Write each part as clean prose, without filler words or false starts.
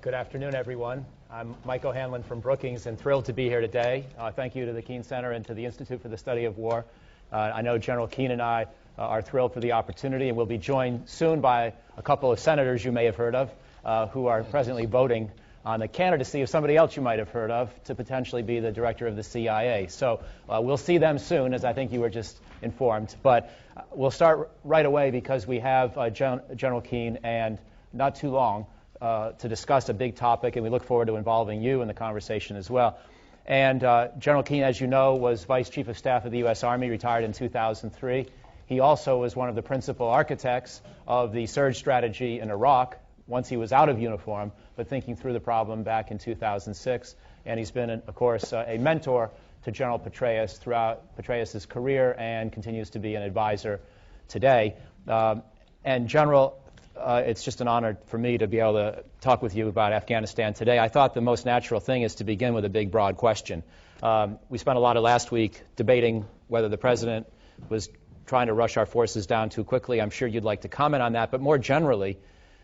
Good afternoon, everyone. I'm Mike O'Hanlon from Brookings and thrilled to be here today. Thank you to the Keane Center and to the Institute for the Study of War. I know General Keane and I are thrilled for the opportunity, and we'll be joined soon by a couple of senators you may have heard of who are presently voting on the candidacy of somebody else you might have heard of to potentially be the director of the CIA. So we'll see them soon, as I think you were just informed. But we'll start right away because we have General Keane and not too long to discuss a big topic, and we look forward to involving you in the conversation as well. And General Keane, as you know, was Vice Chief of Staff of the U.S. Army, retired in 2003. He also was one of the principal architects of the surge strategy in Iraq once he was out of uniform, but thinking through the problem back in 2006. And he's been, of course, a mentor to General Petraeus throughout Petraeus' career and continues to be an advisor today. And General, it's just an honor for me to be able to talk with you about Afghanistan today. I thought the most natural thing is to begin with a big, broad question. We spent a lot of last week debating whether the president was trying to rush our forces down too quickly. I'm sure you'd like to comment on that. But more generally,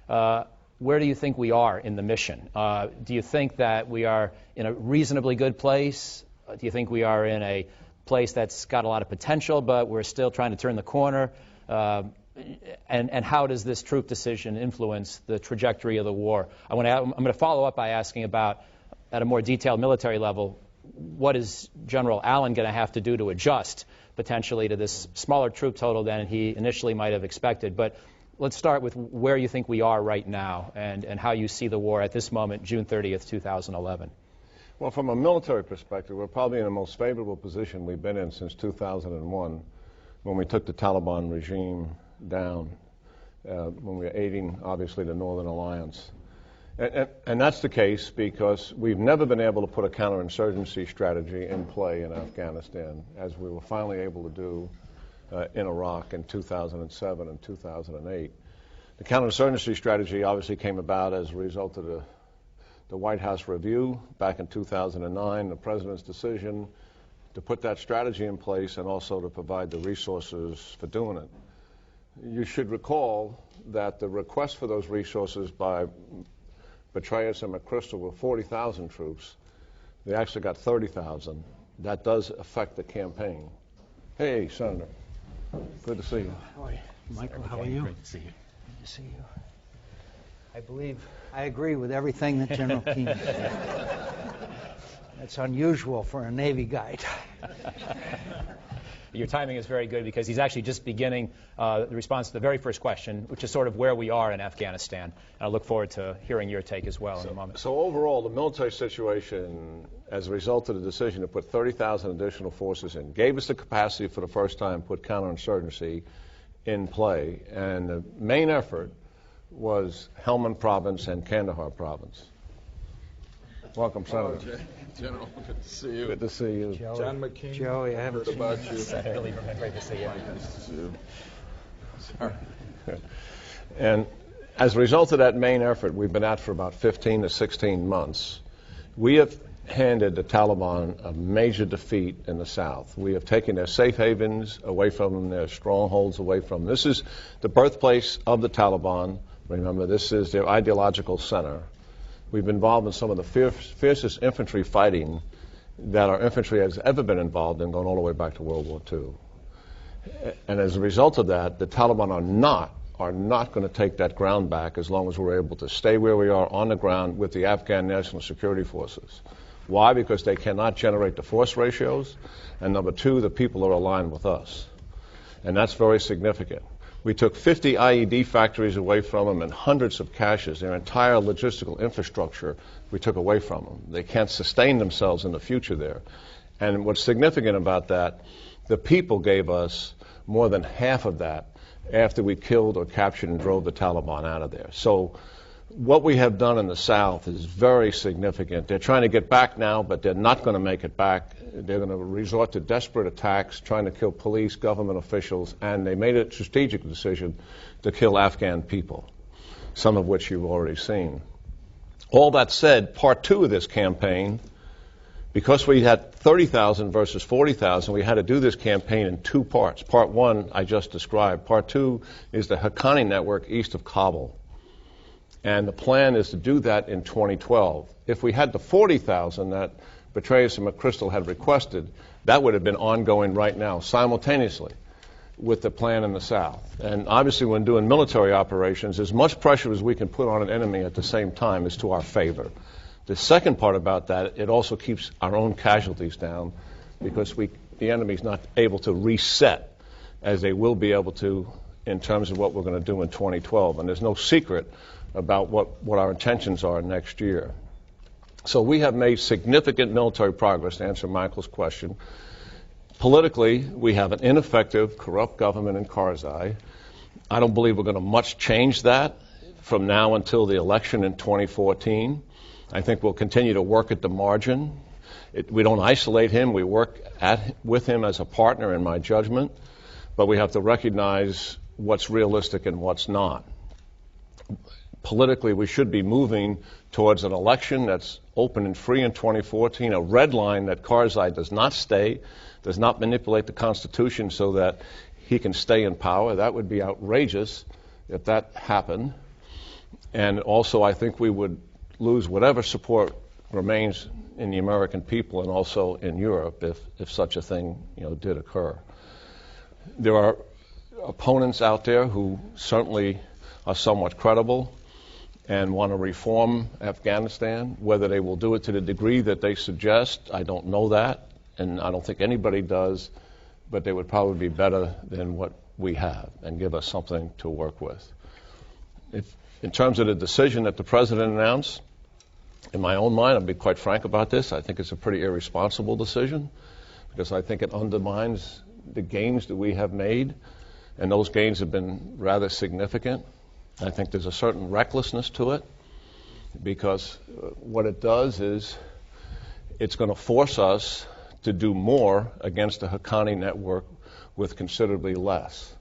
where do you think we are in the mission? Do you think that we are in a reasonably good place? Do you think we are in a place that's got a lot of potential, but we're still trying to turn the corner? And how does this troop decision influence the trajectory of the war? I'm going to follow up by asking about, at a more detailed military level, what is General Allen going to have to do to adjust potentially to this smaller troop total than he initially might have expected? But let's start with where you think we are right now and how you see the war at this moment, June 30th, 2011. Well, from a military perspective, we're probably in the most favorable position we've been in since 2001 when we took the Taliban regime down, when we were aiding, obviously, the Northern Alliance. And that's the case because we've never been able to put a counterinsurgency strategy in play in Afghanistan, as we were finally able to do in Iraq in 2007 and 2008. The counterinsurgency strategy obviously came about as a result of the White House review back in 2009, the president's decision to put that strategy in place and also to provide the resources for doing it. You should recall that the request for those resources by Petraeus and McChrystal were 40,000 troops. They actually got 30,000. That does affect the campaign. Hey, Senator. Good to see you. How are you? Michael, how are you? Great to see you. Good to see you. I believe I agree with everything that General Keane said. That's unusual for a Navy guy. Your timing is very good because he's actually just beginning the response to the very first question, which is sort of where we are in Afghanistan. And I look forward to hearing your take as well in a moment. So overall, the military situation, as a result of the decision to put 30,000 additional forces in, gave us the capacity for the first time to put counterinsurgency in play. And the main effort was Helmand Province and Kandahar Province. Welcome, Senator. General, good to see you. Good to see you. Joey. John McCain. Joey, I haven't heard about you. Senator Lieberman, great to see you. Nice to see you. Sorry. And as a result of that main effort we've been at for about 15 to 16 months, we have handed the Taliban a major defeat in the south. We have taken their safe havens away from them, their strongholds away from them. This is the birthplace of the Taliban. Remember, this is their ideological center. We've been involved in some of the fiercest infantry fighting that our infantry has ever been involved in, going all the way back to World War II. And as a result of that, the Taliban are not going to take that ground back as long as we're able to stay where we are on the ground with the Afghan National Security Forces. Why? Because they cannot generate the force ratios, and number two, the people are aligned with us. And that's very significant. We took 50 IED factories away from them and hundreds of caches. Their entire logistical infrastructure we took away from them. They can't sustain themselves in the future there. And what's significant about that, the people gave us more than half of that after we killed or captured and drove the Taliban out of there. So what we have done in the south is very significant. They're trying to get back now, but they're not going to make it back. They're going to resort to desperate attacks, trying to kill police, government officials, and they made a strategic decision to kill Afghan people, some of which you've already seen. All that said, part two of this campaign, because we had 30,000 versus 40,000, we had to do this campaign in two parts. Part one, I just described. Part two is the Haqqani network east of Kabul. And the plan is to do that in 2012. If we had the 40,000 that Petraeus and McChrystal had requested, that would have been ongoing right now, simultaneously with the plan in the South. And obviously when doing military operations, as much pressure as we can put on an enemy at the same time is to our favor. The second part about that, it also keeps our own casualties down because the enemy's not able to reset as they will be able to in terms of what we're going to do in 2012. And there's no secret about what our intentions are next year. So we have made significant military progress, to answer Michael's question. Politically, we have an ineffective, corrupt government in Karzai. I don't believe we're going to much change that from now until the election in 2014. I think we'll continue to work at the margin. We don't isolate him. We work with him as a partner, in my judgment. But we have to recognize what's realistic and what's not. Politically, we should be moving towards an election that's open and free in 2014, a red line that Karzai does not stay, does not manipulate the Constitution so that he can stay in power. That would be outrageous if that happened. And also, I think we would lose whatever support remains in the American people and also in Europe if such a thing, did occur. There are opponents out there who certainly are somewhat credible and want to reform Afghanistan. Whether they will do it to the degree that they suggest, I don't know that, and I don't think anybody does, but they would probably be better than what we have and give us something to work with. In terms of the decision that the President announced, in my own mind, I'll be quite frank about this, I think it's a pretty irresponsible decision because I think it undermines the gains that we have made, and those gains have been rather significant. I think there's a certain recklessness to it because what it does is it's going to force us to do more against the Haqqani network with considerably less.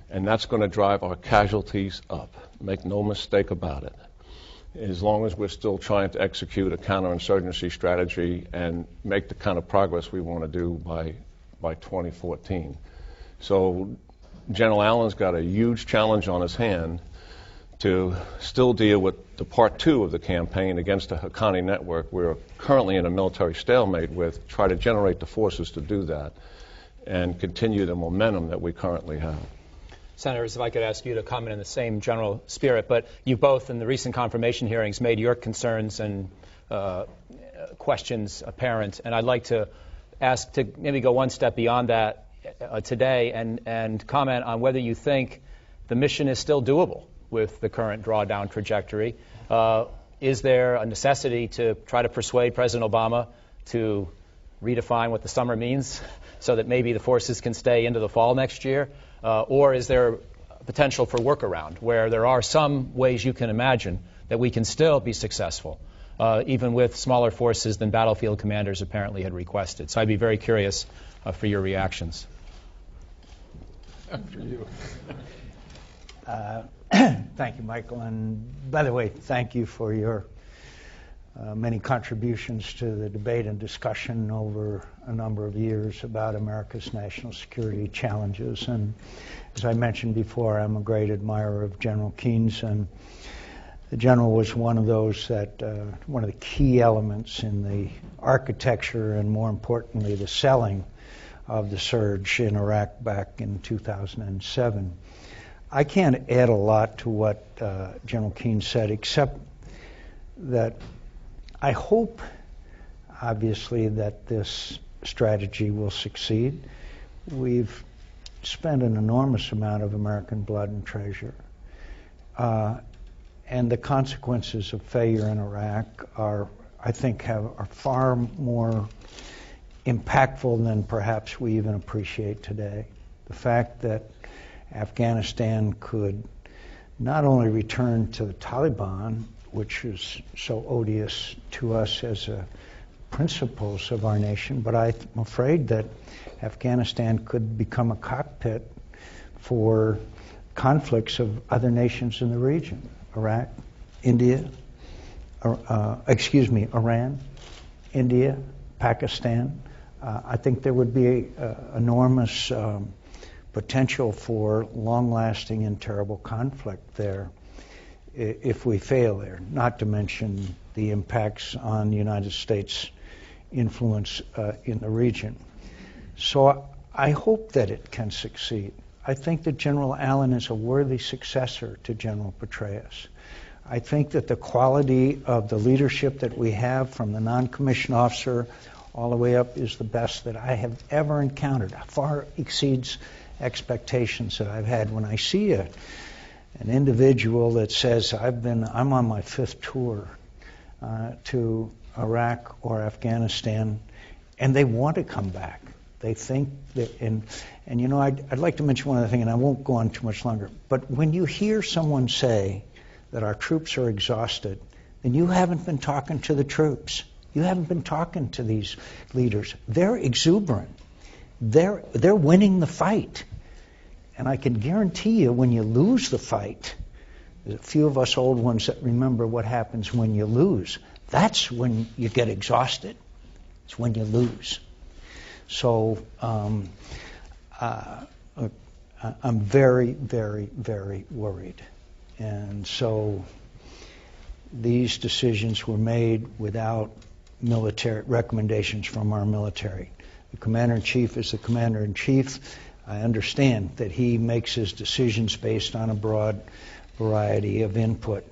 And that's going to drive our casualties up. Make no mistake about it. As long as we're still trying to execute a counterinsurgency strategy and make the kind of progress we want to do by 2014. So General Allen's got a huge challenge on his hand to still deal with the part two of the campaign against the Haqqani network. We're currently in a military stalemate with, try to generate the forces to do that and continue the momentum that we currently have. Senators, if I could ask you to comment in the same general spirit, but you both in the recent confirmation hearings made your concerns and questions apparent, and I'd like to ask to maybe go one step beyond that today and comment on whether you think the mission is still doable with the current drawdown trajectory. Is there a necessity to try to persuade President Obama to redefine what the summer means so that maybe the forces can stay into the fall next year? Or is there potential for workaround where there are some ways you can imagine that we can still be successful, even with smaller forces than battlefield commanders apparently had requested? So I'd be very curious for your reactions. After you. Thank you, Michael. And by the way, thank you for your many contributions to the debate and discussion over a number of years about America's national security challenges. And as I mentioned before, I'm a great admirer of General Keane's, and the general was one of those that, one of the key elements in the architecture and, more importantly, the selling of the surge in Iraq back in 2007. I can't add a lot to what General Keane said, except that I hope, obviously, that this strategy will succeed. We've spent an enormous amount of American blood and treasure. And the consequences of failure in Iraq are far more impactful than perhaps we even appreciate today. The fact that Afghanistan could not only return to the Taliban, which is so odious to us as principles of our nation, but I'm afraid that Afghanistan could become a cockpit for conflicts of other nations in the region. Iraq, India, Iran, India, Pakistan. I think there would be enormous potential for long-lasting and terrible conflict there if we fail there, not to mention the impacts on the United States' influence in the region. So I hope that it can succeed. I think that General Allen is a worthy successor to General Petraeus. I think that the quality of the leadership that we have from the non-commissioned officer all the way up is the best that I have ever encountered. It far exceeds expectations that I've had. When I see an individual that says, I'm on my 5th tour to Iraq or Afghanistan, and they want to come back. They think that, and you know, I'd like to mention one other thing, and I won't go on too much longer, but when you hear someone say that our troops are exhausted, then you haven't been talking to the troops. You haven't been talking to these leaders. They're exuberant. They're winning the fight. And I can guarantee you when you lose the fight, there's a few of us old ones that remember what happens when you lose. That's when you get exhausted. It's when you lose. So I'm very, very, very worried. And so these decisions were made without military recommendations from our military. The commander-in-chief is the commander-in-chief. I understand that he makes his decisions based on a broad variety of input.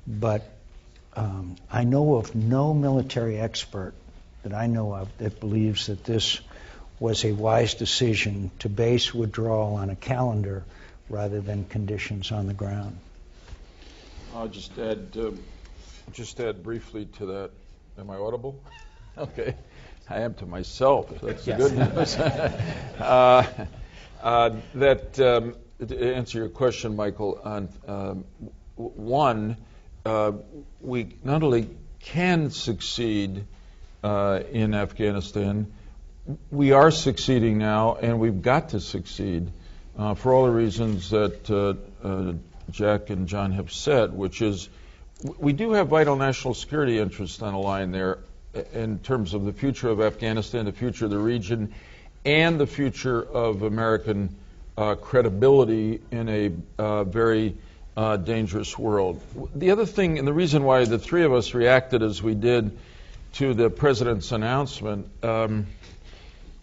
But I know of no military expert that I know of that believes that this was a wise decision to base withdrawal on a calendar rather than conditions on the ground. I'll just add briefly to that. Am I audible? Okay. I am to myself. That's the good news. To answer your question, Michael, on one, we not only can succeed in Afghanistan, we are succeeding now, and we've got to succeed for all the reasons that Jack and John have said, which is we do have vital national security interests on the line there in terms of the future of Afghanistan, the future of the region, and the future of American credibility in a very dangerous world. The other thing, and the reason why the three of us reacted as we did to the President's announcement,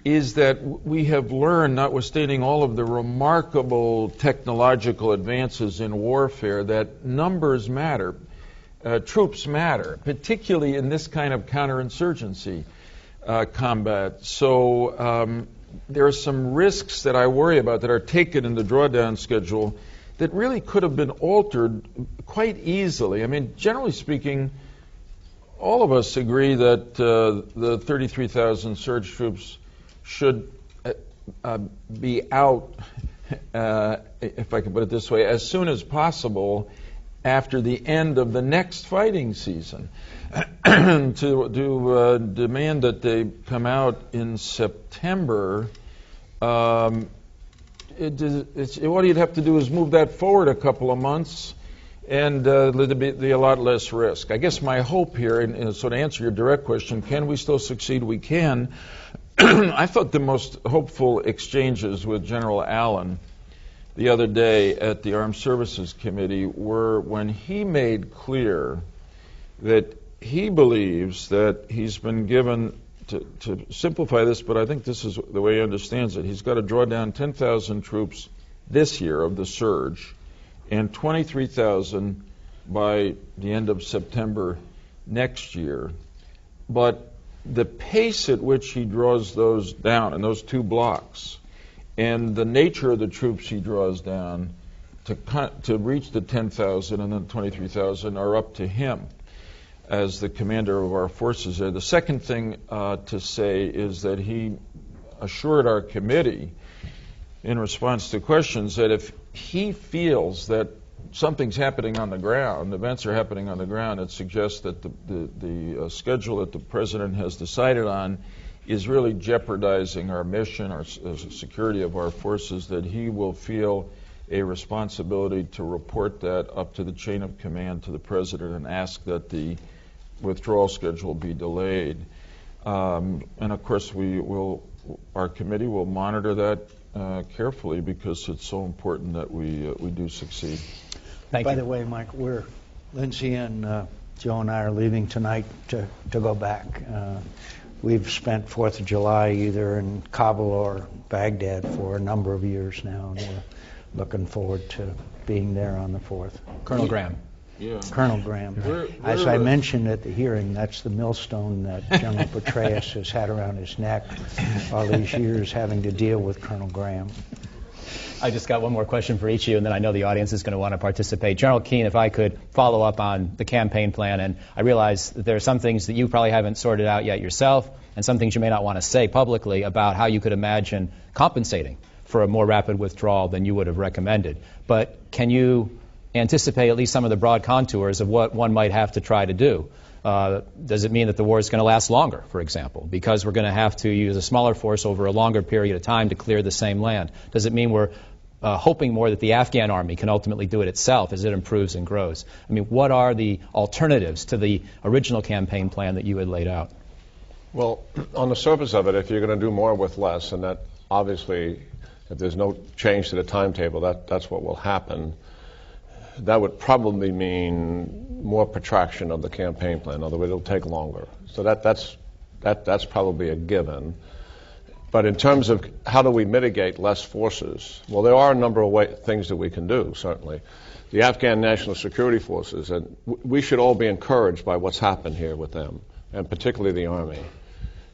is that we have learned, notwithstanding all of the remarkable technological advances in warfare, that numbers matter. Troops matter, particularly in this kind of counterinsurgency combat. So there are some risks that I worry about that are taken in the drawdown schedule that really could have been altered quite easily. I mean, generally speaking, all of us agree that the 33,000 surge troops should be out, if I can put it this way, as soon as possible after the end of the next fighting season. To demand that they come out in September, what you'd have to do is move that forward a couple of months, and there'd be a lot less risk. I guess my hope here, and so to answer your direct question, can we still succeed? We can. I thought the most hopeful exchanges with General Allen the other day at the Armed Services Committee were when he made clear that he believes that he's been given, to simplify this, but I think this is the way he understands it, he's got to draw down 10,000 troops this year of the surge and 23,000 by the end of September next year. But the pace at which he draws those down in those two blocks and the nature of the troops he draws down to reach the 10,000 and then 23,000 are up to him as the commander of our forces there. The second thing to say is that he assured our committee in response to questions that if he feels that something's happening on the ground, events are happening on the ground, it suggests that the schedule that the President has decided on is really jeopardizing our mission, our security of our forces, that he will feel a responsibility to report that up to the chain of command to the President and ask that the withdrawal schedule be delayed. And of course, our committee will monitor that carefully because it's so important that we do succeed. Thank you. By the way, Mike, Lindsay and Joe and I are leaving tonight to go back. We've spent 4th of July either in Kabul or Baghdad for a number of years now, and we're looking forward to being there on the 4th. Colonel Graham. Yeah. Colonel Graham. As I mentioned at the hearing, that's the millstone that General Petraeus has had around his neck all these years, having to deal with Colonel Graham. I just got one more question for each of you, and then I know the audience is going to want to participate. General Keane, if I could follow up on the campaign plan, and I realize that there are some things that you probably haven't sorted out yet yourself, and some things you may not want to say publicly about how you could imagine compensating for a more rapid withdrawal than you would have recommended. But can you anticipate at least some of the broad contours of what one might have to try to do? Does it mean that the war is going to last longer, for example, because we're going to have to use a smaller force over a longer period of time to clear the same land? Does it mean we're hoping more that the Afghan army can ultimately do it itself as it improves and grows? I mean, what are the alternatives to the original campaign plan that you had laid out? Well, on the surface of it, if you're going to do more with less, and that obviously, if there's no change to the timetable, that's what will happen, that would probably mean more protraction of the campaign plan. In other words, it'll take longer. So that's probably a given. But in terms of how do we mitigate less forces, well, there are a number of things that we can do, certainly. The Afghan National Security Forces, and we should all be encouraged by what's happened here with them, and particularly the Army.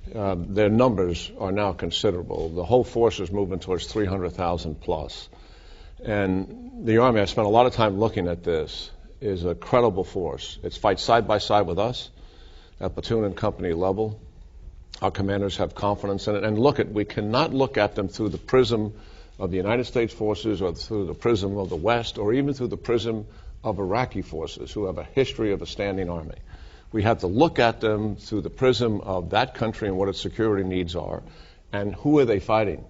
Their numbers are now considerable. The whole force is moving towards 300,000 plus. And the Army, I spent a lot of time looking at this, is a credible force. It fights side by side with us at platoon and company level. Our commanders have confidence in it. And we cannot look at them through the prism of the United States forces or through the prism of the West or even through the prism of Iraqi forces who have a history of a standing army. We have to look at them through the prism of that country and what its security needs are. And who are they fighting?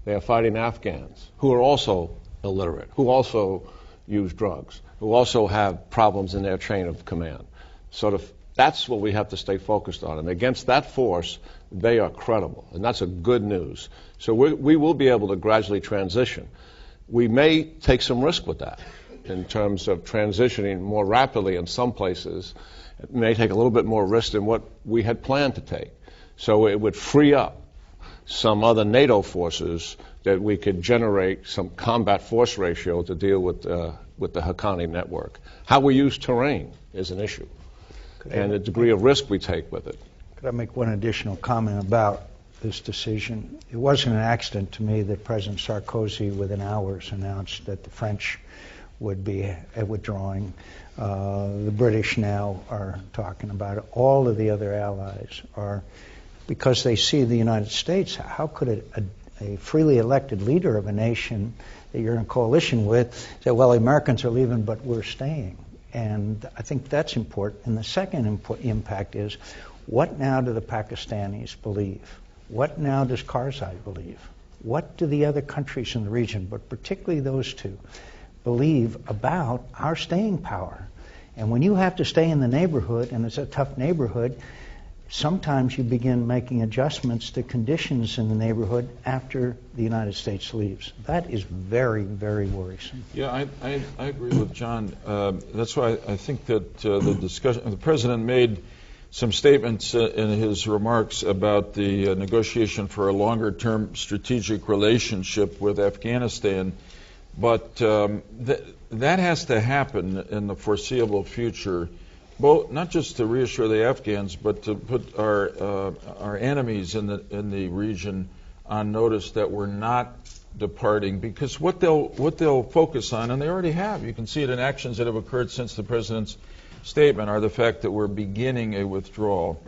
They are fighting Afghans who are also illiterate, who also use drugs, who also have problems in their chain of command. That's what we have to stay focused on. And against that force, they are credible. And that's a good news. So we will be able to gradually transition. We may take some risk with that in terms of transitioning more rapidly in some places. It may take a little bit more risk than what we had planned to take. So it would free up some other NATO forces that we could generate some combat force ratio to deal with the Haqqani network. How we use terrain is an issue, and the degree of risk we take with it. Could I make one additional comment about this decision? It wasn't an accident to me that President Sarkozy, within hours, announced that the French would be withdrawing. The British now are talking about it. All of the other allies are, because they see the United States. How could a freely elected leader of a nation that you're in a coalition with say, well, the Americans are leaving, but we're staying? And I think that's important. And the second impact is, what now do the Pakistanis believe? What now does Karzai believe? What do the other countries in the region, but particularly those two, believe about our staying power? And when you have to stay in the neighborhood, and it's a tough neighborhood, sometimes you begin making adjustments to conditions in the neighborhood after the United States leaves. That is very, very worrisome. Yeah, I agree with John. That's why I think that the President made some statements in his remarks about the negotiation for a longer-term strategic relationship with Afghanistan. But that has to happen in the foreseeable future, both not just to reassure the Afghans, but to put our enemies in the region on notice that we're not departing, because what they'll focus on, and they already have, you can see it in actions that have occurred since the President's statement, are the fact that we're beginning a withdrawal.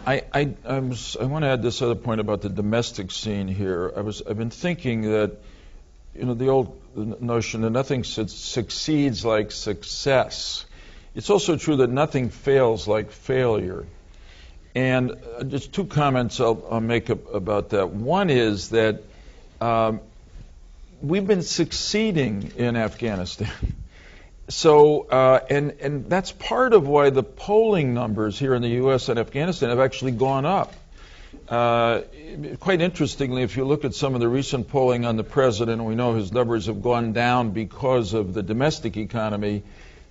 I want to add this other point about the domestic scene here. I've been thinking that, the old notion that nothing succeeds like success. It's also true that nothing fails like failure. And just two comments I'll make about that. One is that we've been succeeding in Afghanistan. So, and that's part of why the polling numbers here in the U.S. and Afghanistan have actually gone up. quite interestingly, if you look at some of the recent polling on the president, we know his numbers have gone down because of the domestic economy.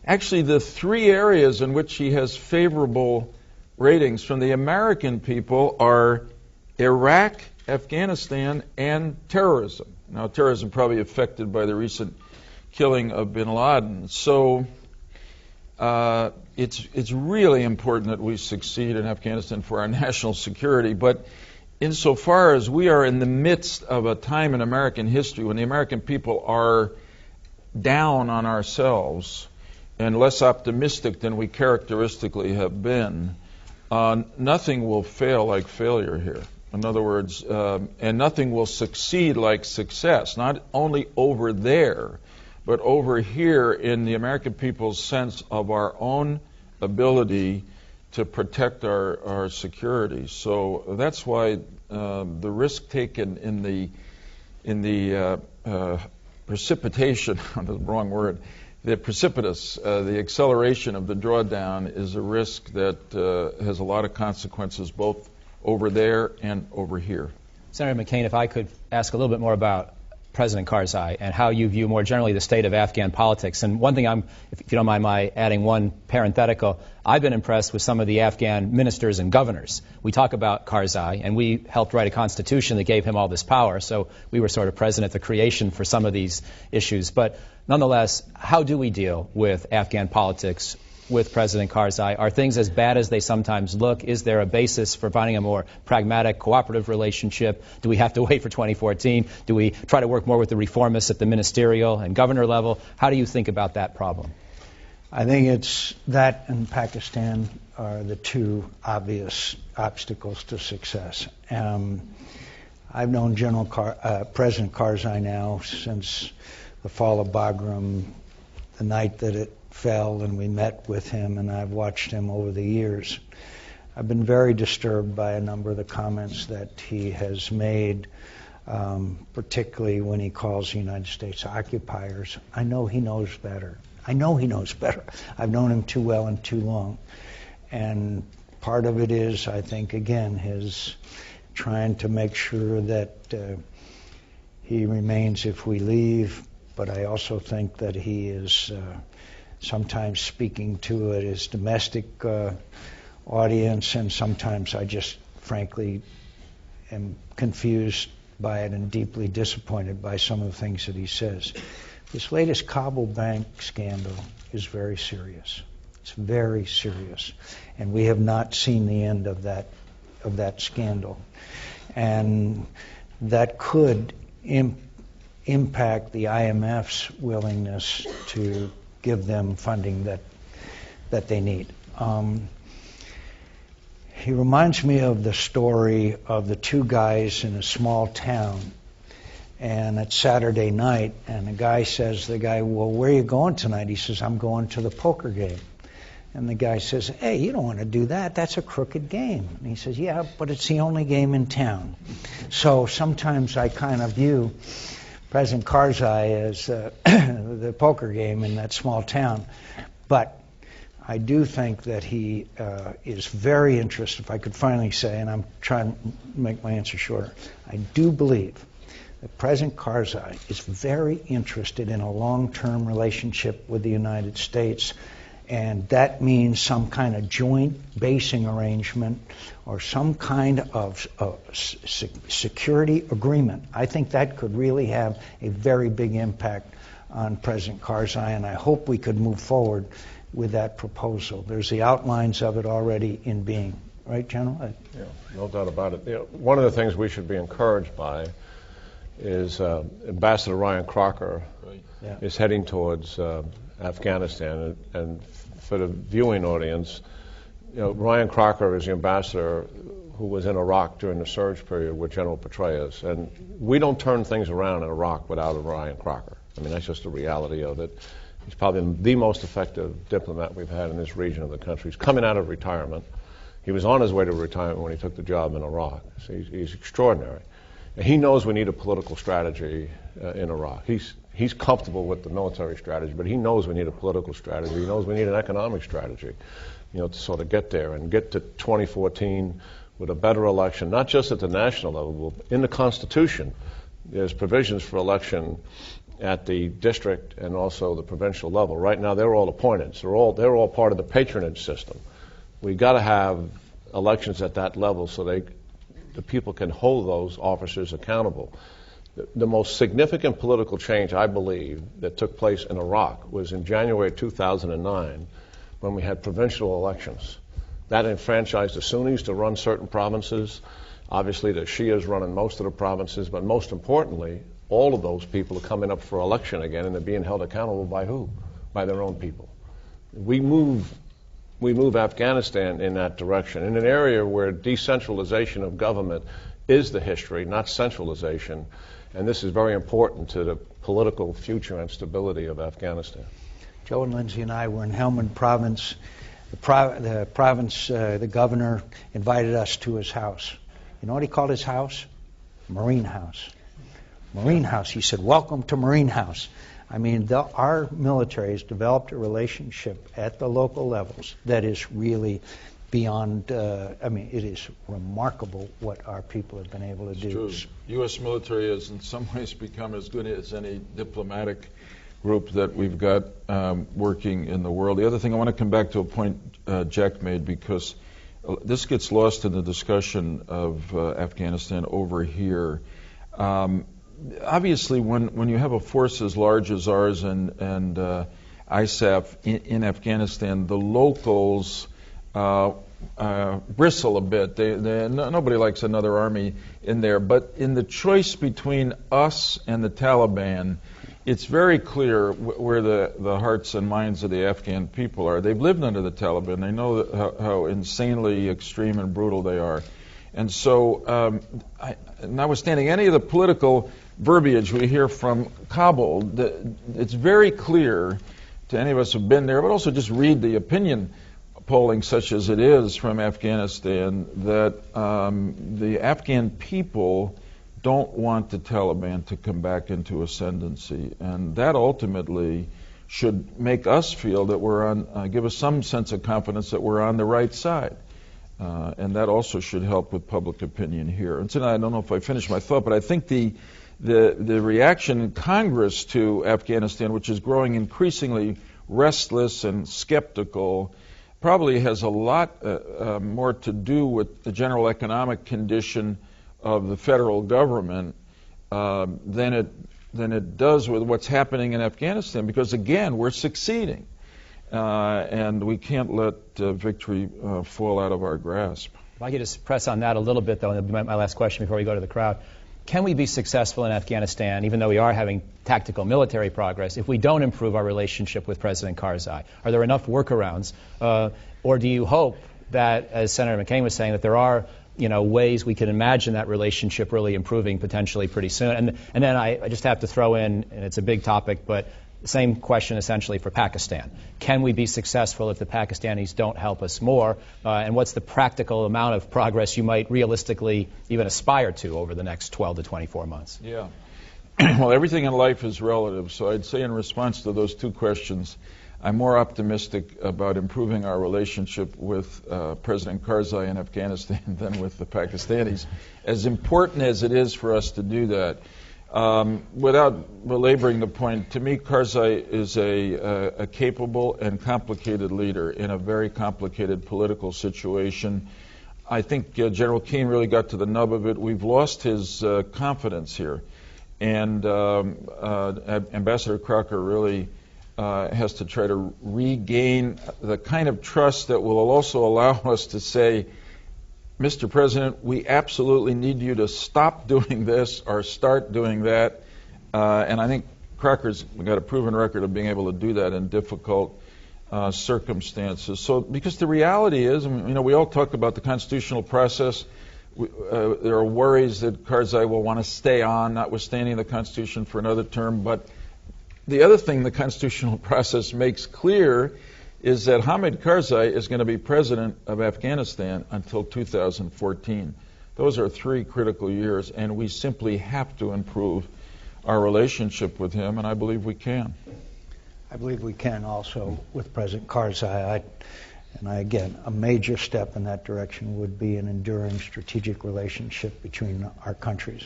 Actually, the three areas in which he has favorable ratings from the American people are Iraq, Afghanistan, and terrorism. Now, terrorism probably affected by the recent killing of bin Laden. So it's really important that we succeed in Afghanistan for our national security. But insofar as we are in the midst of a time in American history when the American people are down on ourselves and less optimistic than we characteristically have been, nothing will fail like failure here. In other words, and nothing will succeed like success, not only over there, but over here in the American people's sense of our own ability to protect our security. So that's why the risk taken in the precipitation, the wrong word, the precipitous, the acceleration of the drawdown is a risk that has a lot of consequences both over there and over here. Senator McCain, if I could ask a little bit more about President Karzai and how you view more generally the state of Afghan politics. And one thing if you don't mind my adding one parenthetical, I've been impressed with some of the Afghan ministers and governors. We talk about Karzai, and we helped write a constitution that gave him all this power, so we were sort of present at the creation for some of these issues. But nonetheless, how do we deal with Afghan politics with President Karzai? Are things as bad as they sometimes look? Is there a basis for finding a more pragmatic, cooperative relationship? Do we have to wait for 2014? Do we try to work more with the reformists at the ministerial and governor level? How do you think about that problem? I think it's that and Pakistan are the two obvious obstacles to success. I've known President Karzai now since the fall of Bagram, the night that it fell, and we met with him, and I've watched him over the years. I've been very disturbed by a number of the comments that he has made, particularly when he calls the United States occupiers. I know he knows better. I've known him too well and too long. And part of it is, I think, again, his trying to make sure that he remains if we leave, but I also think that he is sometimes speaking to his domestic audience, and sometimes I just frankly am confused by it and deeply disappointed by some of the things that he says. This latest Kabul bank scandal is very serious. It's very serious, and we have not seen the end of that scandal, and that could impact the IMF's willingness to give them funding that they need. He reminds me of the story of the two guys in a small town, and it's Saturday night, and the guy says, well, where are you going tonight? He says, I'm going to the poker game. And the guy says, hey, you don't want to do that. That's a crooked game. And he says, yeah, but it's the only game in town. So sometimes I kind of view President Karzai as the poker game in that small town. But I do think that he is very interested, if I could finally say, and I'm trying to make my answer shorter, I do believe that President Karzai is very interested in a long-term relationship with the United States, and that means some kind of joint basing arrangement or some kind of security agreement. I think that could really have a very big impact on President Karzai, and I hope we could move forward with that proposal. There's the outlines of it already in being. Right, General? Yeah, no doubt about it. One of the things we should be encouraged by is Ambassador Ryan Crocker is heading towards Afghanistan, and for the viewing audience, Ryan Crocker is the ambassador who was in Iraq during the surge period with General Petraeus, and we don't turn things around in Iraq without a Ryan Crocker. I mean, that's just the reality of it. He's probably the most effective diplomat we've had in this region of the country. He's coming out of retirement. He was on his way to retirement when he took the job in Iraq. So he's extraordinary. And he knows we need a political strategy in Iraq. He's comfortable with the military strategy, but he knows we need a political strategy. He knows we need an economic strategy, to sort of get there and get to 2014 with a better election, not just at the national level, but in the Constitution, there's provisions for election at the district and also the provincial level. Right now, they're all appointed. So they're all part of the patronage system. We've got to have elections at that level so the people can hold those officers accountable. The most significant political change, I believe, that took place in Iraq was in January 2009 when we had provincial elections. That enfranchised the Sunnis to run certain provinces. Obviously, the Shias running most of the provinces, but most importantly, all of those people are coming up for election again, and they're being held accountable by who? By their own people. We move Afghanistan in that direction, in an area where decentralization of government is the history, not centralization, and this is very important to the political future and stability of Afghanistan. Joe and Lindsay and I were in Helmand Province. The governor invited us to his house. You know what he called his house? Marine House. Marine House. He said, "Welcome to Marine House." I mean, our military has developed a relationship at the local levels that is really beyond, it is remarkable what our people have been able to do. It's true. U.S. military has in some ways become as good as any diplomatic group that we've got working in the world. The other thing, I want to come back to a point Jack made, because this gets lost in the discussion of Afghanistan over here. Obviously, when you have a force as large as ours and ISAF in Afghanistan, the locals bristle a bit. Nobody likes another army in there. But in the choice between us and the Taliban, it's very clear where the hearts and minds of the Afghan people are. They've lived under the Taliban. They know how insanely extreme and brutal they are. And so, notwithstanding any of the political verbiage we hear from Kabul, it's very clear to any of us who've been there, but also just read the opinion polling such as it is from Afghanistan, that the Afghan people don't want the Taliban to come back into ascendancy. And that ultimately should make us feel that give us some sense of confidence that we're on the right side. And that also should help with public opinion here. And tonight, I don't know if I finished my thought, but I think the reaction in Congress to Afghanistan, which is growing increasingly restless and skeptical, probably has a lot more to do with the general economic condition of the federal government than it does with what's happening in Afghanistan. Because again, we're succeeding. And we can't let victory fall out of our grasp. If I could just press on that a little bit, though, and that'll be my last question before we go to the crowd. Can we be successful in Afghanistan, even though we are having tactical military progress, if we don't improve our relationship with President Karzai? Are there enough workarounds? Or do you hope that, as Senator McCain was saying, that there are ways we can imagine that relationship really improving potentially pretty soon? And then I just have to throw in, and it's a big topic, but same question essentially for Pakistan. Can we be successful if the Pakistanis don't help us more? And what's the practical amount of progress you might realistically even aspire to over the next 12 to 24 months? Yeah. Well, everything in life is relative. So I'd say in response to those two questions, I'm more optimistic about improving our relationship with President Karzai in Afghanistan than with the Pakistanis. As important as it is for us to do that, without belaboring the point, to me, Karzai is a capable and complicated leader in a very complicated political situation. I think General Keane really got to the nub of it. We've lost his confidence here. And Ambassador Crocker really has to try to regain the kind of trust that will also allow us to say, Mr. President, we absolutely need you to stop doing this or start doing that. And I think Crocker's got a proven record of being able to do that in difficult circumstances. So, because the reality is, we all talk about the constitutional process. There are worries that Karzai will want to stay on, notwithstanding the Constitution, for another term. But the other thing the constitutional process makes clear is that Hamid Karzai is going to be president of Afghanistan until 2014. Those are 3 critical years, and we simply have to improve our relationship with him, and I believe we can. I believe we can also with President Karzai. And again, a major step in that direction would be an enduring strategic relationship between our countries.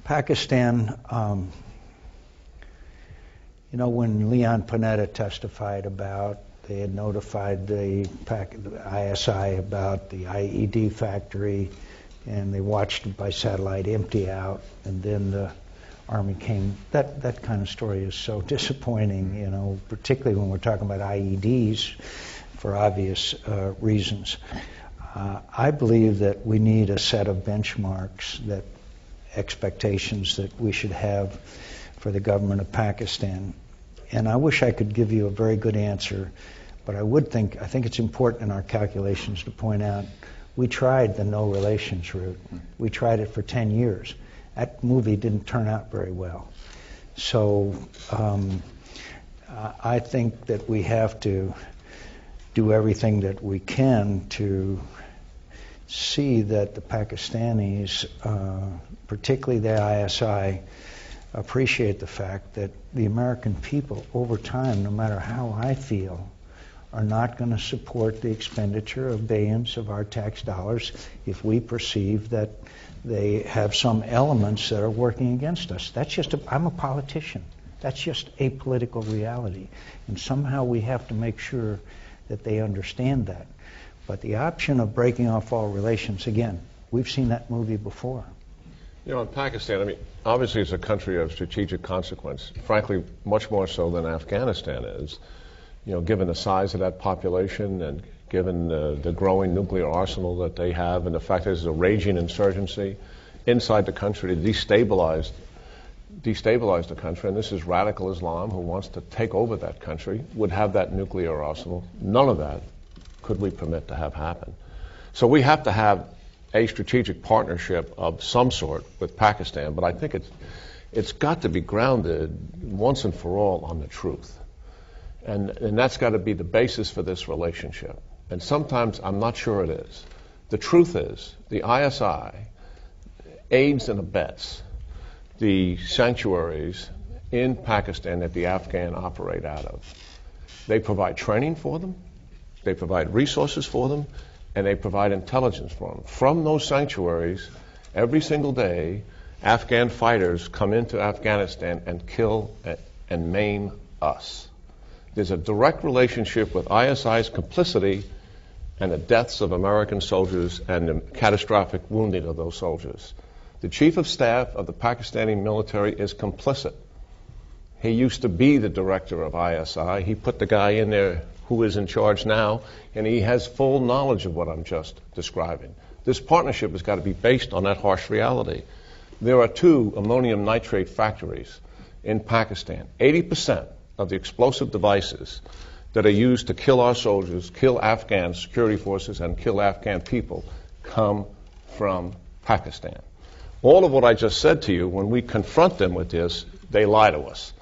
Pakistan, when Leon Panetta testified about, they had notified the ISI about the IED factory, and they watched it by satellite empty out, and then the Army came. That kind of story is so disappointing, particularly when we're talking about IEDs for obvious reasons. I believe that we need a set of benchmarks, expectations that we should have for the government of Pakistan. And I wish I could give you a very good answer, but I think it's important in our calculations to point out we tried the no relations route. We tried it for 10 years. That movie didn't turn out very well. So I think that we have to do everything that we can to see that the Pakistanis, particularly the ISI, appreciate the fact that the American people over time, no matter how I feel, are not going to support the expenditure of billions of our tax dollars if we perceive that they have some elements that are working against us. I'm a politician. That's just a political reality. And somehow we have to make sure that they understand that. But the option of breaking off all relations, again, we've seen that movie before. In Pakistan, obviously it's a country of strategic consequence, frankly, much more so than Afghanistan is, given the size of that population and given the growing nuclear arsenal that they have and the fact that there's a raging insurgency inside the country to destabilize the country, and this is radical Islam who wants to take over that country, would have that nuclear arsenal. None of that could we permit to have happen. So we have to have a strategic partnership of some sort with Pakistan, but I think it's got to be grounded once and for all on the truth. And that's got to be the basis for this relationship. And sometimes I'm not sure it is. The truth is, the ISI aids and abets the sanctuaries in Pakistan that the Afghan operate out of. They provide training for them, they provide resources for them, and they provide intelligence for them. From those sanctuaries, every single day, Afghan fighters come into Afghanistan and kill and maim us. There's a direct relationship with ISI's complicity and the deaths of American soldiers and the catastrophic wounding of those soldiers. The chief of staff of the Pakistani military is complicit. He used to be the director of ISI. He put the guy in there who is in charge now, and he has full knowledge of what I'm just describing. This partnership has got to be based on that harsh reality. There are 2 ammonium nitrate factories in Pakistan. 80% of the explosive devices that are used to kill our soldiers, kill Afghan security forces, and kill Afghan people come from Pakistan. All of what I just said to you, when we confront them with this, they lie to us.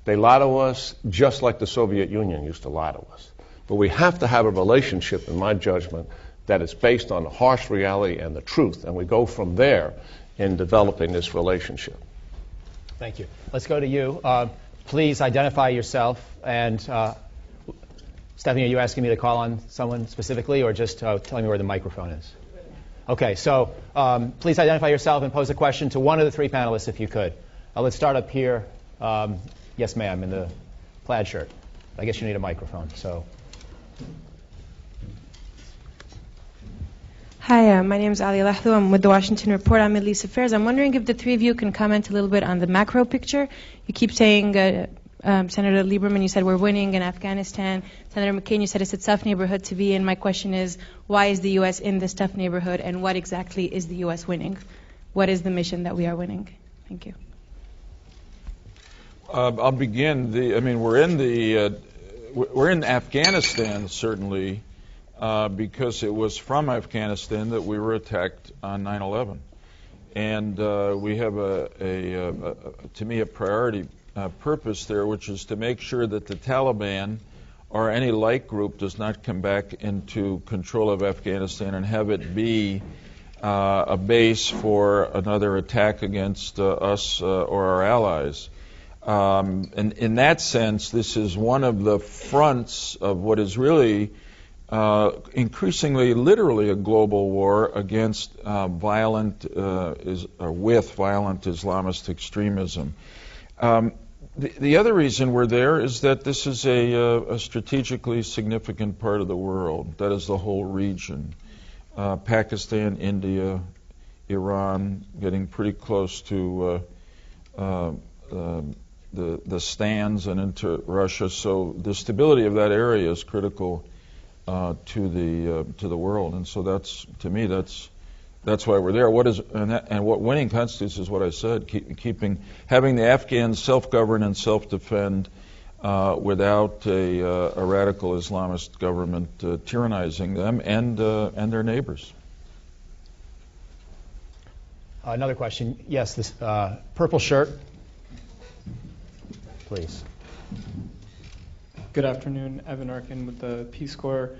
They lie to us just like the Soviet Union used to lie to us. But we have to have a relationship, in my judgment, that is based on the harsh reality and the truth, and we go from there in developing this relationship. Thank you. Let's go to you. Please identify yourself. And Stephanie, are you asking me to call on someone specifically, or just tell me where the microphone is? Okay, so please identify yourself and pose a question to one of the 3 panelists if you could. Let's start up here. Yes, ma'am, in the plaid shirt. I guess you need a microphone. So. Hi, my name is Ali Lahdu. I'm with the Washington Report on Middle East Affairs. I'm wondering if the 3 of you can comment a little bit on the macro picture. You keep saying, Senator Lieberman, you said we're winning in Afghanistan. Senator McCain, you said it's a tough neighborhood to be in. My question is, why is the U.S. in this tough neighborhood, and what exactly is the U.S. winning? What is the mission that we are winning? Thank you. I'll begin. We're in Afghanistan, certainly, because it was from Afghanistan that we were attacked on 9/11, and we have to me, a priority purpose there, which is to make sure that the Taliban or any like group does not come back into control of Afghanistan and have it be a base for another attack against us or our allies. And in that sense, this is one of the fronts of what is really increasingly, literally, a global war against with violent Islamist extremism. The other reason we're there is that this is a strategically significant part of the world. That is the whole region. Pakistan, India, Iran, getting pretty close to the stands and into Russia. So the stability of that area is critical to the world, and so that's, to me, that's why we're there. What winning constitutes is what I said: having the Afghans self-govern and self-defend without a radical Islamist government tyrannizing them and their neighbors. Another question. Yes, this purple shirt, please. Good afternoon, Evan Arkin with the Peace Corps.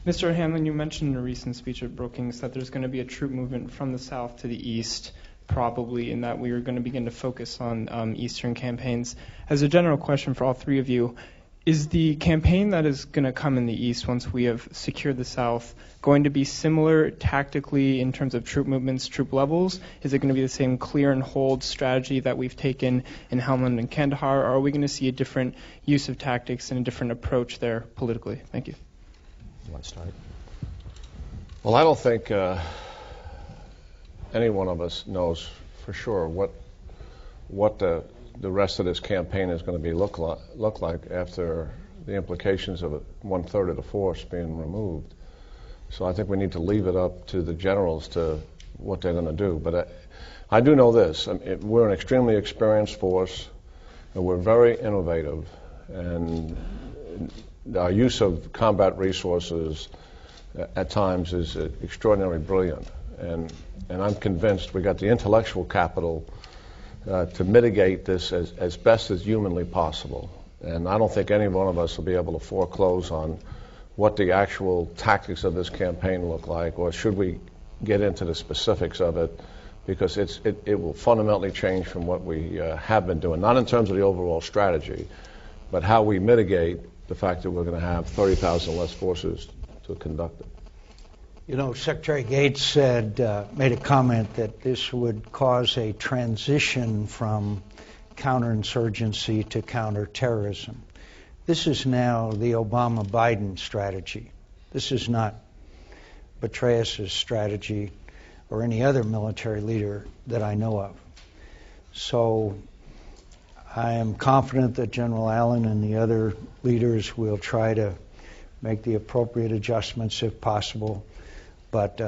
Mr. Hanlon, you mentioned in a recent speech at Brookings that there's going to be a troop movement from the south to the east, probably, and that we are going to begin to focus on eastern campaigns. As a general question for all three of you, is the campaign that is going to come in the east once we have secured the south going to be similar tactically in terms of troop movements, troop levels? Is it going to be the same clear and hold strategy that we've taken in Helmand and Kandahar, or are we going to see a different use of tactics and a different approach there politically? Thank you. You want to start? Well, I don't think any one of us knows for sure what the rest of this campaign is going to be look like after the implications of 1/3 of the force being removed. So I think we need to leave it up to the generals to what they're going to do. But I do know this: we're an extremely experienced force, and we're very innovative, and our use of combat resources at times is extraordinarily brilliant. And I'm convinced we got the intellectual capital to mitigate this as best as humanly possible. And I don't think any one of us will be able to foreclose on what the actual tactics of this campaign look like, or should we get into the specifics of it, because it will fundamentally change from what we have been doing, not in terms of the overall strategy, but how we mitigate the fact that we're going to have 30,000 less forces to conduct it. You know, Secretary Gates made a comment that this would cause a transition from counterinsurgency to counterterrorism. This is now the Obama-Biden strategy. This is not Petraeus' strategy or any other military leader that I know of. So I am confident that General Allen and the other leaders will try to make the appropriate adjustments if possible. But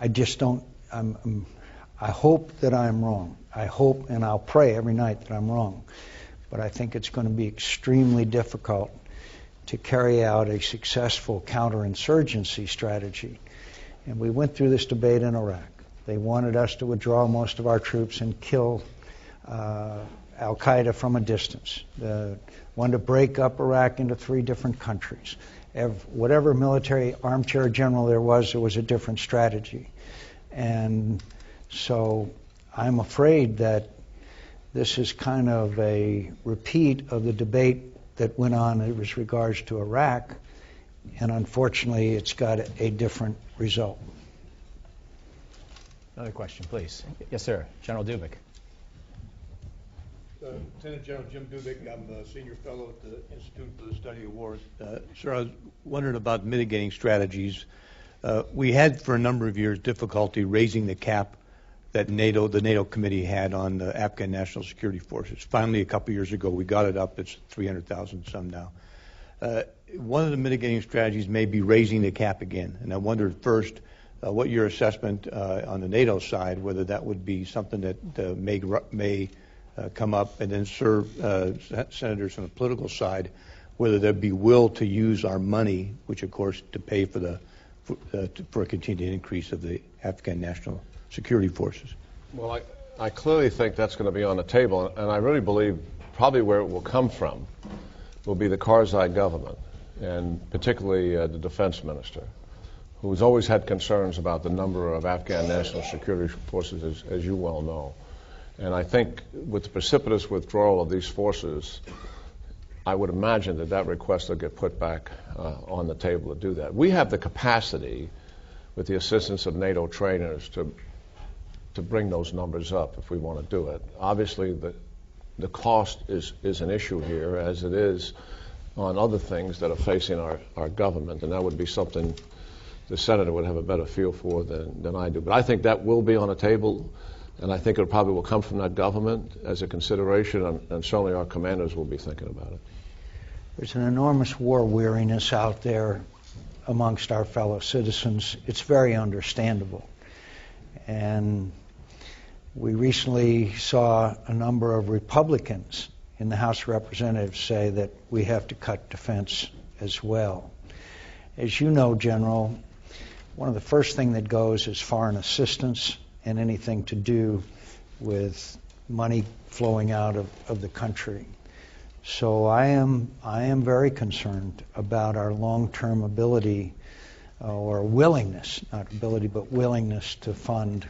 I just don't, I hope that I'm wrong. I hope, and I'll pray every night that I'm wrong. But I think it's going to be extremely difficult to carry out a successful counterinsurgency strategy. And we went through this debate in Iraq. They wanted us to withdraw most of our troops and kill Al-Qaeda from a distance. They wanted to break up Iraq into 3 different countries. Whatever military armchair general there was a different strategy. And so I'm afraid that this is kind of a repeat of the debate that went on with regards to Iraq, and unfortunately it's got a different result. Another question, please. Yes, sir. General Dubik. Lieutenant General Jim Dubik. I'm a senior fellow at the Institute for the Study of Wars. Sir, I was wondering about mitigating strategies. We had for a number of years difficulty raising the cap that the NATO committee had on the Afghan National Security Forces. Finally, a couple years ago, we got it up. It's 300,000 some now. One of the mitigating strategies may be raising the cap again. And I wondered first, what your assessment on the NATO side, whether that would be something that may come up, and then serve senators on the political side, whether there'd be will to use our money, which of course to pay for for a continued increase of the Afghan National Security Forces. Well, I clearly think that's going to be on the table, and I really believe probably where it will come from will be the Karzai government, and particularly the defense minister, who's always had concerns about the number of Afghan National Security Forces, as you well know. And I think with the precipitous withdrawal of these forces, I would imagine that request will get put back on the table to do that. We have the capacity, with the assistance of NATO trainers, to bring those numbers up if we want to do it. Obviously, the cost is an issue here, as it is on other things that are facing our government, and that would be something the Senator would have a better feel for than I do. But I think that will be on the table, and I think it probably will come from that government as a consideration, and certainly our commanders will be thinking about it. There's an enormous war weariness out there amongst our fellow citizens. It's very understandable. And we recently saw a number of Republicans in the House of Representatives say that we have to cut defense as well. As you know, General, one of the first things that goes is foreign assistance and anything to do with money flowing out of the country. So I am very concerned about our long-term ability or willingness, not ability, but willingness to fund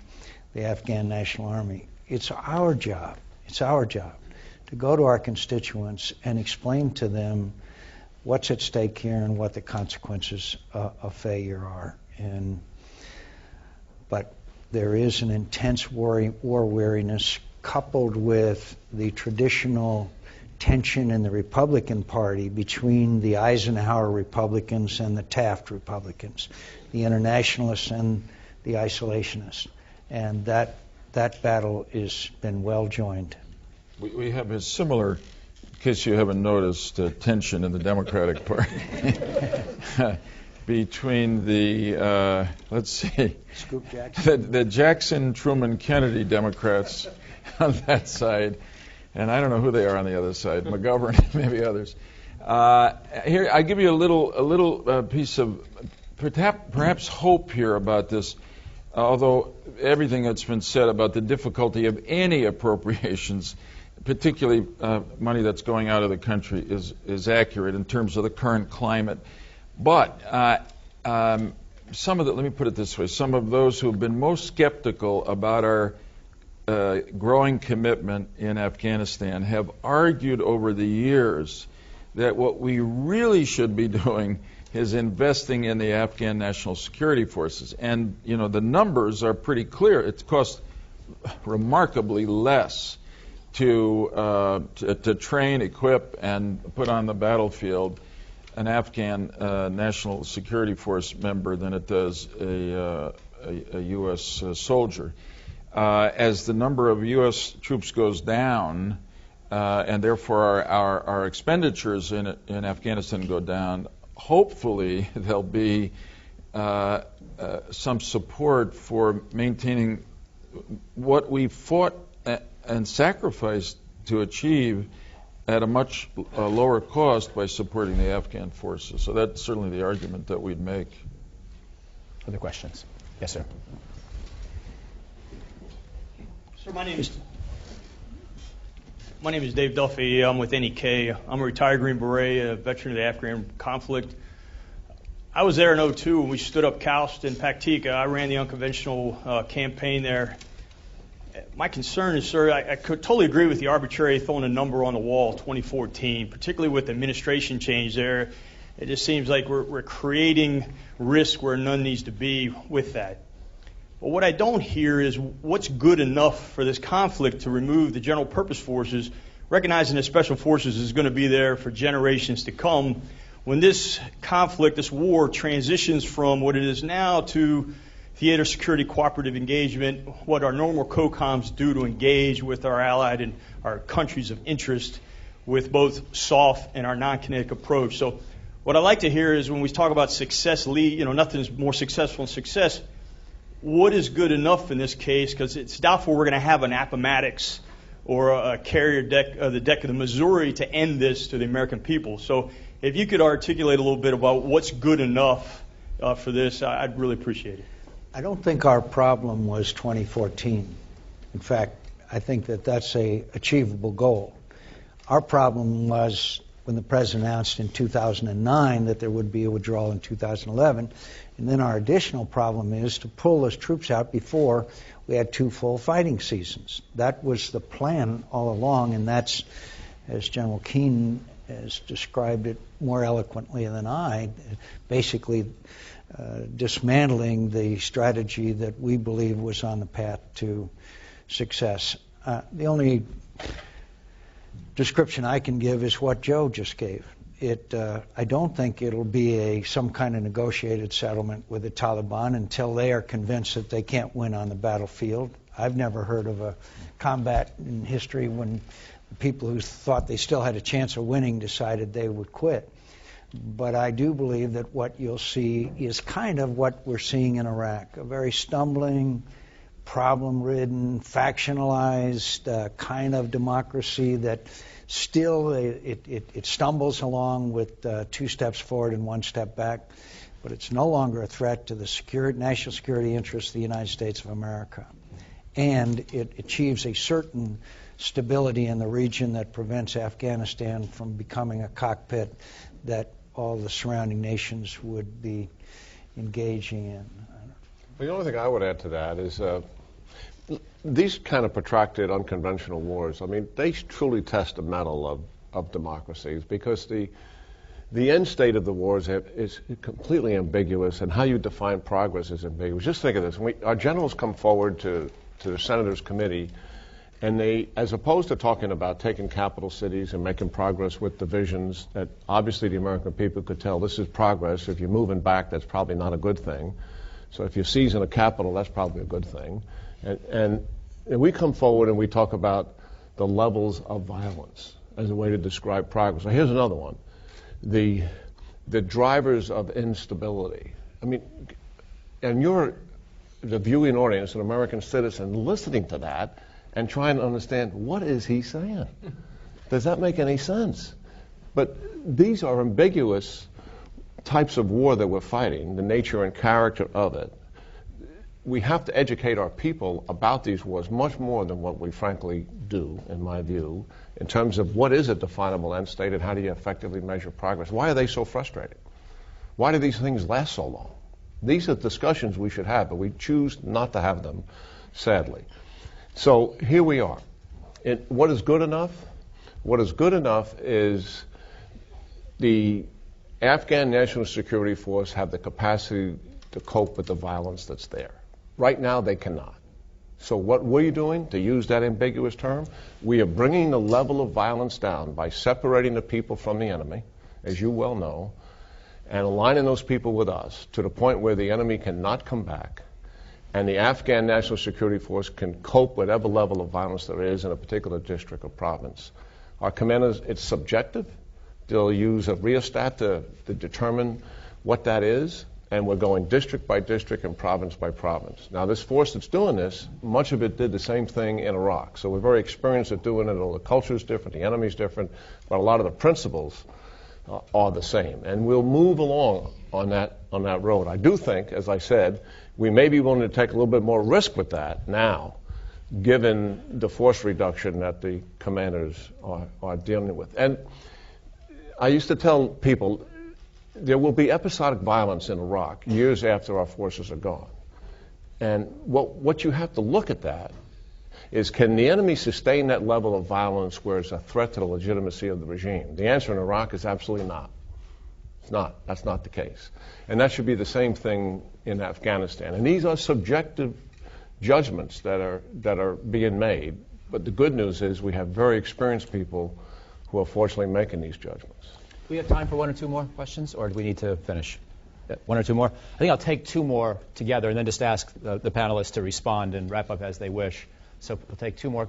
the Afghan National Army. It's our job to go to our constituents and explain to them what's at stake here and what the consequences of failure are. But there is an intense war weariness coupled with the traditional tension in the Republican Party between the Eisenhower Republicans and the Taft Republicans, the internationalists and the isolationists. And that battle has been well joined. We have a similar, in case you haven't noticed, tension in the Democratic Party between the, let's see, Scoop Jackson. the Jackson, Truman, Kennedy Democrats on that side, and I don't know who they are on the other side, McGovern, maybe others. Here, I give you a little piece of perhaps hope here about this. Although everything that's been said about the difficulty of any appropriations, particularly money that's going out of the country, is accurate in terms of the current climate. But let me put it this way, some of those who have been most skeptical about our growing commitment in Afghanistan have argued over the years that what we really should be doing is investing in the Afghan National Security Forces. And, the numbers are pretty clear. It costs remarkably less to train, equip, and put on the battlefield an Afghan National Security Force member than it does a U.S. soldier. As the number of U.S. troops goes down, and therefore our expenditures in Afghanistan go down, hopefully there'll be some support for maintaining what we fought and sacrificed to achieve at a much lower cost by supporting the Afghan forces. So that's certainly the argument that we'd make. Other questions? Yes, sir. Sir, my name is Dave Duffy. I'm with NEK. I'm a retired Green Beret, a veteran of the Afghan conflict. I was there in 2002 when we stood up Kaust and Paktika. I ran the unconventional campaign there. My concern is, sir, I could totally agree with the arbitrary throwing a number on the wall, 2014, particularly with the administration change there. It just seems like we're creating risk where none needs to be with that. But what I don't hear is what's good enough for this conflict to remove the general purpose forces, recognizing that special forces is going to be there for generations to come. When this conflict, this war, transitions from what it is now to theater security cooperative engagement, what our normal COCOMs do to engage with our allied and our countries of interest with both soft and our non-kinetic approach. So what I like to hear is when we talk about success, nothing's more successful than success. What is good enough in this case? Because it's doubtful we're going to have an Appomattox or a carrier deck, the deck of the Missouri, to end this to the American people. So if you could articulate a little bit about what's good enough for this, I'd really appreciate it. I don't think our problem was 2014. In fact, I think that's a achievable goal. Our problem was when the President announced in 2009 that there would be a withdrawal in 2011. And then our additional problem is to pull those troops out before we had 2 full fighting seasons. That was the plan all along, and that's as General Keane has described it more eloquently than I, basically dismantling the strategy that we believe was on the path to success. The only description I can give is what Joe just gave. I don't think it'll be some kind of negotiated settlement with the Taliban until they are convinced that they can't win on the battlefield. I've never heard of a combat in history when the people who thought they still had a chance of winning decided they would quit. But I do believe that what you'll see is kind of what we're seeing in Iraq, a very stumbling, problem-ridden, factionalized kind of democracy that still it stumbles along with 2 steps forward and 1 step back, but it's no longer a threat to the national security interests of the United States of America. And it achieves a certain stability in the region that prevents Afghanistan from becoming a cockpit that all the surrounding nations would be engaging in. The only thing I would add to that is these kind of protracted unconventional wars, I mean, they truly test the mettle of democracies, because the end state of the wars is completely ambiguous, and how you define progress is ambiguous. Just think of this. Our generals come forward to the Senators' Committee, and they, as opposed to talking about taking capital cities and making progress with divisions that obviously the American people could tell this is progress. If you're moving back, that's probably not a good thing. So if you're seizing a capital, that's probably a good thing. And we come forward and we talk about the levels of violence as a way to describe progress. Now, here's another one. The drivers of instability. I mean, and you're the viewing audience, an American citizen, listening to that and trying to understand, what is he saying? Does that make any sense? But these are ambiguous types of war that we're fighting, the nature and character of it. We have to educate our people about these wars much more than what we frankly do, in my view, in terms of what is a definable end state and how do you effectively measure progress. Why are they so frustrated? Why do these things last so long? These are discussions we should have, but we choose not to have them, sadly. So here we are. What is good enough? What is good enough is the Afghan National Security Force have the capacity to cope with the violence that's there. Right now, they cannot. So what we're doing, to use that ambiguous term, we are bringing the level of violence down by separating the people from the enemy, as you well know, and aligning those people with us to the point where the enemy cannot come back, and the Afghan National Security Force can cope with whatever level of violence there is in a particular district or province. Our commanders, it's subjective. They'll use a rheostat to determine what that is, and we're going district by district and province by province. Now, this force that's doing this, much of it did the same thing in Iraq. So we're very experienced at doing it. All the culture is different, the enemy's different, but a lot of the principles are the same. And we'll move along on that road. I do think, as I said, we may be willing to take a little bit more risk with that now, given the force reduction that the commanders are dealing with. And I used to tell people, there will be episodic violence in Iraq years after our forces are gone. And what you have to look at that is, can the enemy sustain that level of violence where it's a threat to the legitimacy of the regime? The answer in Iraq is absolutely not. It's not. That's not the case. And that should be the same thing in Afghanistan. And these are subjective judgments that are being made. But the good news is we have very experienced people who are fortunately making these judgments. Do we have time for 1 or 2 more questions, or do we need to finish? 1 or 2 more? I think I'll take 2 more together and then just ask the panelists to respond and wrap up as they wish. So we'll take 2 more.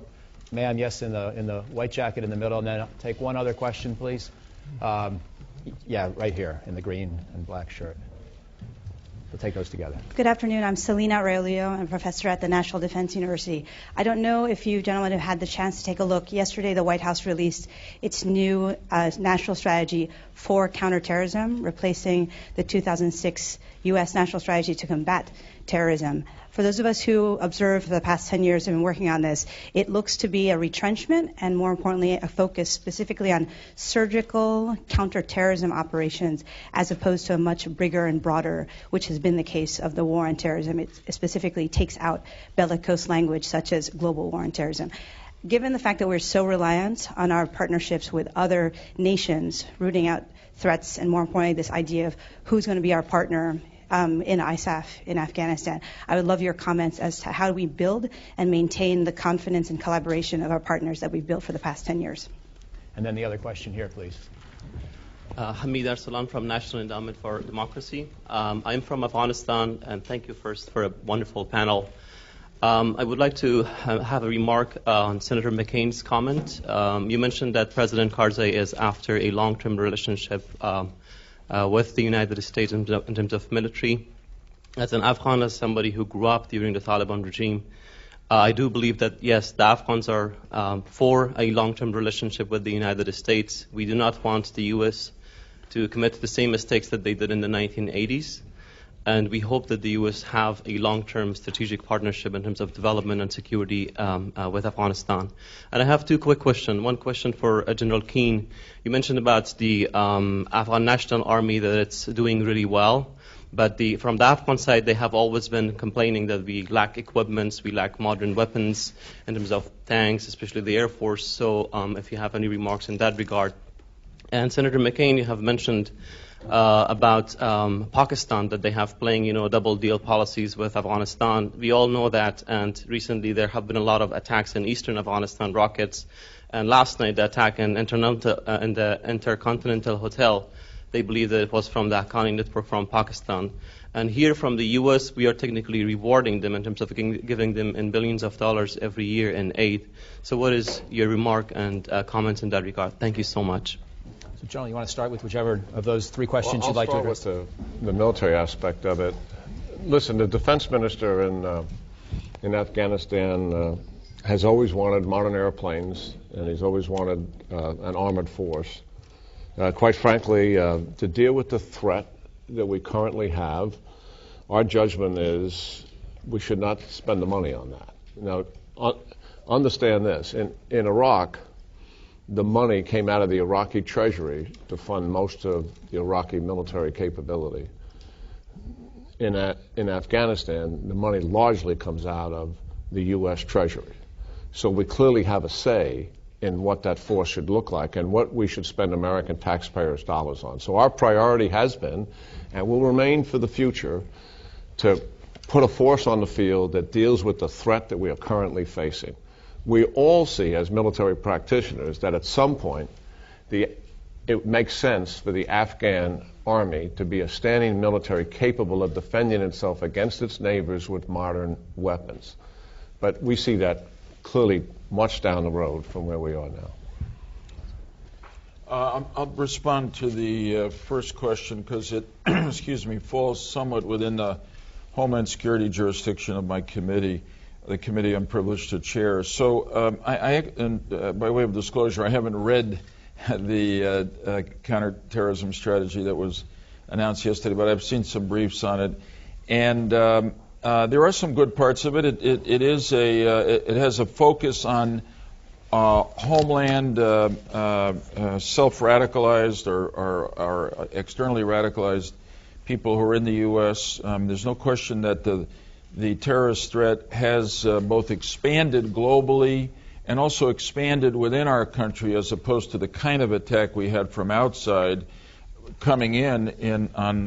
Ma'am, yes, in the white jacket in the middle, and then I'll take 1 other question, please. Yeah, right here in the green and black shirt. We'll take those together. Good afternoon. I'm Selena Aurelio. I'm a professor at the National Defense University. I don't know if you gentlemen have had the chance to take a look. Yesterday, the White House released its new national strategy for counterterrorism, replacing the 2006 U.S. national strategy to combat terrorism. For those of us who observed for the past 10 years and been working on this, it looks to be a retrenchment and, more importantly, a focus specifically on surgical counterterrorism operations as opposed to a much bigger and broader, which has been the case of the war on terrorism. It specifically takes out bellicose language such as global war on terrorism. Given the fact that we're so reliant on our partnerships with other nations, rooting out threats, and more importantly, this idea of who's going to be our partner in ISAF in Afghanistan, I would love your comments as to how we build and maintain the confidence and collaboration of our partners that we've built for the past 10 years. And then the other question here, please. Hamid Arsalan from National Endowment for Democracy. I'm from Afghanistan, and thank you first for a wonderful panel. I would like to have a remark on Senator McCain's comment. You mentioned that President Karzai is after a long-term relationship with the United States in terms of military. As an Afghan, as somebody who grew up during the Taliban regime, I do believe that, yes, the Afghans are for a long-term relationship with the United States. We do not want the U.S. to commit the same mistakes that they did in the 1980s. And we hope that the U.S. have a long-term strategic partnership in terms of development and security with Afghanistan. And I have two quick questions. One question for General Keane. You mentioned about the Afghan National Army, that it's doing really well. But from the Afghan side, they have always been complaining that we lack equipments, we lack modern weapons in terms of tanks, especially the Air Force. So if you have any remarks in that regard. And Senator McCain, you have mentioned about Pakistan, that they have playing, double deal policies with Afghanistan. We all know that, and recently there have been a lot of attacks in eastern Afghanistan, rockets. And last night, the attack in the Intercontinental Hotel, they believe that it was from the Afghan network from Pakistan. And here from the U.S., we are technically rewarding them in terms of giving them in billions of dollars every year in aid. So what is your remark and comments in that regard? Thank you so much. So, General, you want to start with whichever of those three questions you'd like to address? I'll start with the military aspect of it. Listen, the defense minister in Afghanistan has always wanted modern airplanes, and he's always wanted an armored force. Quite frankly, to deal with the threat that we currently have, our judgment is we should not spend the money on that. Now, understand this. In Iraq, the money came out of the Iraqi treasury to fund most of the Iraqi military capability. In Afghanistan, the money largely comes out of the U.S. Treasury. So we clearly have a say in what that force should look like and what we should spend American taxpayers' dollars on. So our priority has been, and will remain for the future, to put a force on the field that deals with the threat that we are currently facing. We all see, as military practitioners, that at some point it makes sense for the Afghan army to be a standing military capable of defending itself against its neighbors with modern weapons. But we see that clearly much down the road from where we are now. I'll respond to the first question because it, falls somewhat within the Homeland Security jurisdiction of my committee, the committee I'm privileged to chair. So by way of disclosure, I haven't read the counterterrorism strategy that was announced yesterday, but I've seen some briefs on it. And there are some good parts of it. It has a focus on homeland self-radicalized or externally radicalized people who are in the U.S. There's no question that the terrorist threat has both expanded globally and also expanded within our country, as opposed to the kind of attack we had from outside coming in on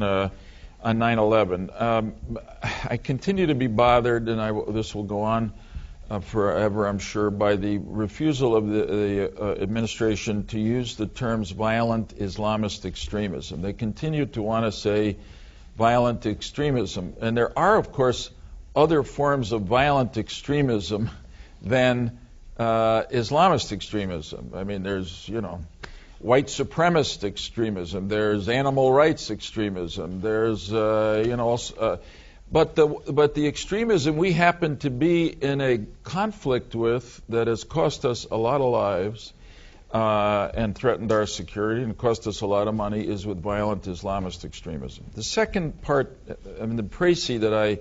9/11. I continue to be bothered, and this will go on forever, I'm sure, by the refusal of the administration to use the terms violent Islamist extremism. They continue to want to say violent extremism. And there are, of course, other forms of violent extremism than Islamist extremism. I mean, there's, white supremacist extremism. There's animal rights extremism. There's, but the extremism we happen to be in a conflict with that has cost us a lot of lives and threatened our security and cost us a lot of money is with violent Islamist extremism. The second part, the précis that I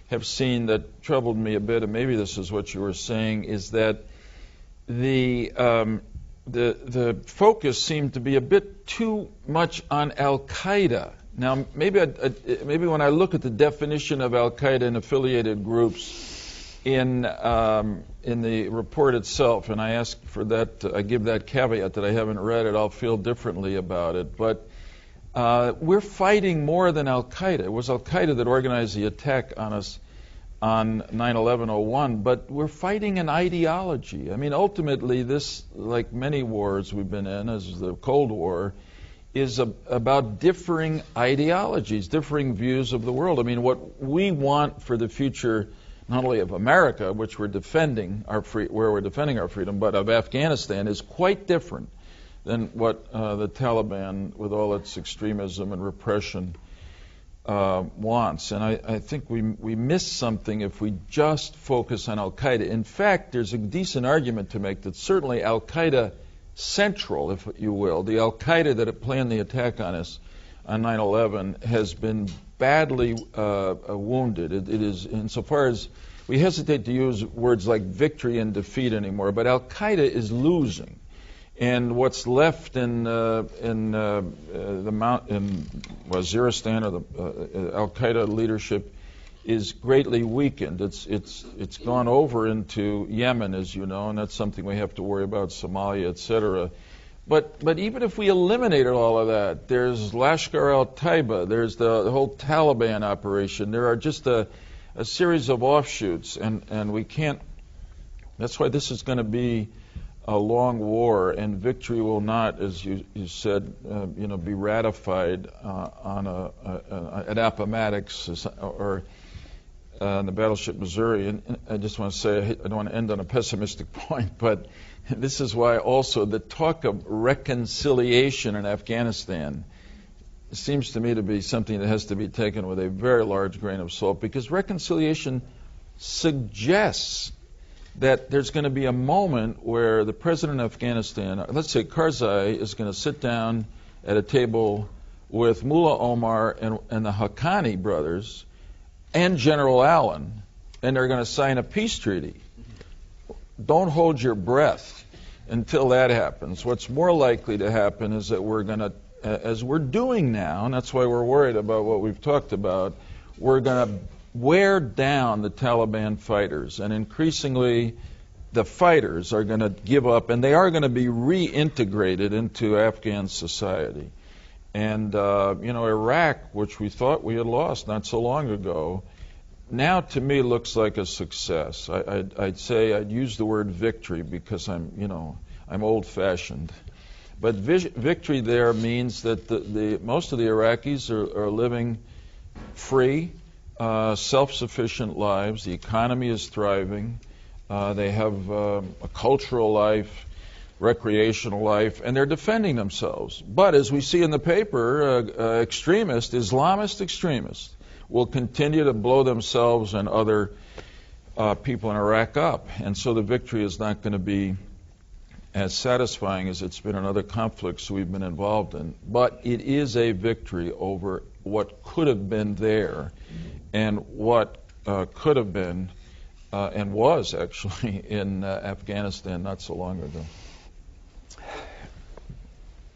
have seen that troubled me a bit, and maybe this is what you were saying, is that the focus seemed to be a bit too much on Al-Qaeda. Now, maybe when I look at the definition of Al-Qaeda and affiliated groups, in the report itself, and I ask for that, I give that caveat that I haven't read it, I'll feel differently about it. But we're fighting more than Al-Qaeda. It was Al-Qaeda that organized the attack on us on 9/11/01, but we're fighting an ideology. I mean, ultimately, this, like many wars we've been in, as the Cold War, is about differing ideologies, differing views of the world. I mean, what we want for the future, not only of America, which we're defending where we're defending our freedom, but of Afghanistan, is quite different than what the Taliban, with all its extremism and repression, wants. And I think we miss something if we just focus on Al-Qaeda. In fact, there's a decent argument to make that certainly Al-Qaeda Central, if you will, the Al-Qaeda that had planned the attack on us on 9/11 has been badly wounded. It is, insofar as we hesitate to use words like victory and defeat anymore, but Al-Qaeda is losing. And what's left in Waziristan, or the Al-Qaeda leadership, is greatly weakened. It's gone over into Yemen, as you know, and that's something we have to worry about, Somalia, etc. But even if we eliminated all of that, there's Lashkar al-Taiba, there's the whole Taliban operation. There are just a series of offshoots, and we can't. That's why this is going to be a long war, and victory will not, as you said, be ratified at Appomattox or on the battleship Missouri. And I just want to say, I don't want to end on a pessimistic point, but this is why also the talk of reconciliation in Afghanistan seems to me to be something that has to be taken with a very large grain of salt, because reconciliation suggests that there's going to be a moment where the president of Afghanistan, let's say Karzai, is going to sit down at a table with Mullah Omar and the Haqqani brothers and General Allen, and they're going to sign a peace treaty. Don't hold your breath until that happens. What's more likely to happen is that we're going to, as we're doing now, and that's why we're worried about what we've talked about, we're going to wear down the Taliban fighters, and increasingly the fighters are going to give up, and they are going to be reintegrated into Afghan society. And Iraq, which we thought we had lost not so long ago, now to me looks like a success. I'd say I'd use the word victory because I'm old-fashioned. But victory there means that the most of the Iraqis are living free, self-sufficient lives. The economy is thriving. They have a cultural life, recreational life, and they're defending themselves. But as we see in the paper, Islamist extremists will continue to blow themselves and other people in Iraq up. And so the victory is not going to be as satisfying as it's been in other conflicts we've been involved in. But it is a victory over what could have been there and what could have been and was actually in Afghanistan not so long ago.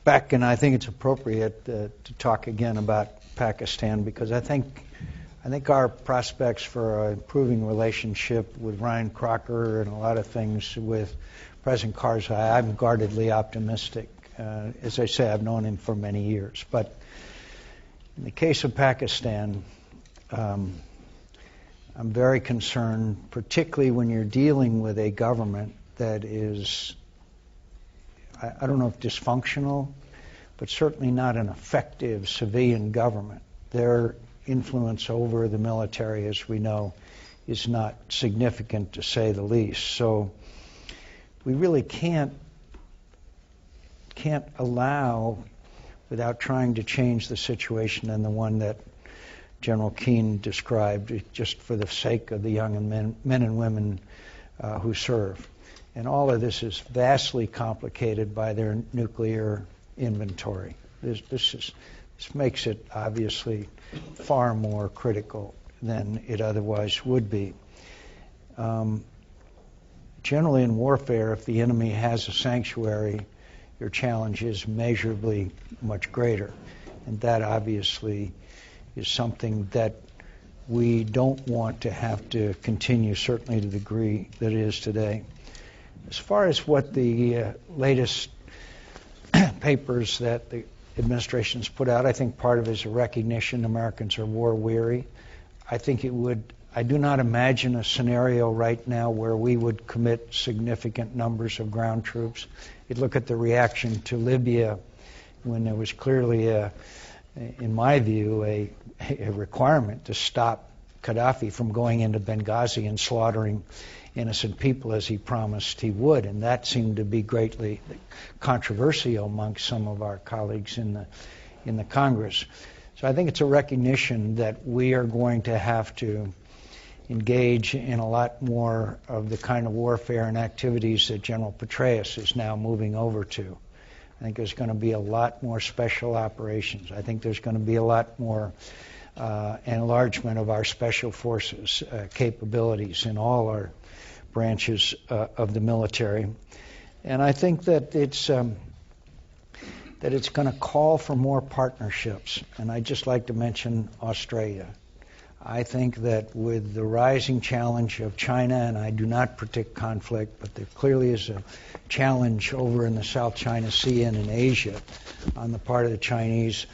Back, and I think it's appropriate to talk again about Pakistan, because I think our prospects for an improving relationship with Ryan Crocker and a lot of things with President Karzai, I'm guardedly optimistic. As I say, I've known him for many years. But in the case of Pakistan, I'm very concerned, particularly when you're dealing with a government that is, I don't know if dysfunctional, but certainly not an effective civilian government. Their influence over the military, as we know, is not significant, to say the least. So we really can't allow, without trying to change the situation and the one that General Keane described, just for the sake of the young men and women who serve. And all of this is vastly complicated by their nuclear inventory. This makes it obviously far more critical than it otherwise would be. Generally in warfare, if the enemy has a sanctuary, your challenge is measurably much greater. And that obviously is something that we don't want to have to continue, certainly to the degree that it is today. As far as what the latest papers that the administration's put out, I think part of it is a recognition Americans are war weary. I do not imagine a scenario right now where we would commit significant numbers of ground troops. You'd look at the reaction to Libya when there was clearly, in my view, a requirement to stop Gaddafi from going into Benghazi and slaughtering innocent people as he promised he would, and that seemed to be greatly controversial amongst some of our colleagues in the Congress. So I think it's a recognition that we are going to have to engage in a lot more of the kind of warfare and activities that General Petraeus is now moving over to. I think there's going to be a lot more special operations. I think there's going to be a lot more enlargement of our special forces capabilities in all our branches of the military. And I think that it's going to call for more partnerships. And I'd just like to mention Australia. I think that with the rising challenge of China, and I do not predict conflict, but there clearly is a challenge over in the South China Sea and in Asia on the part of the Chinese.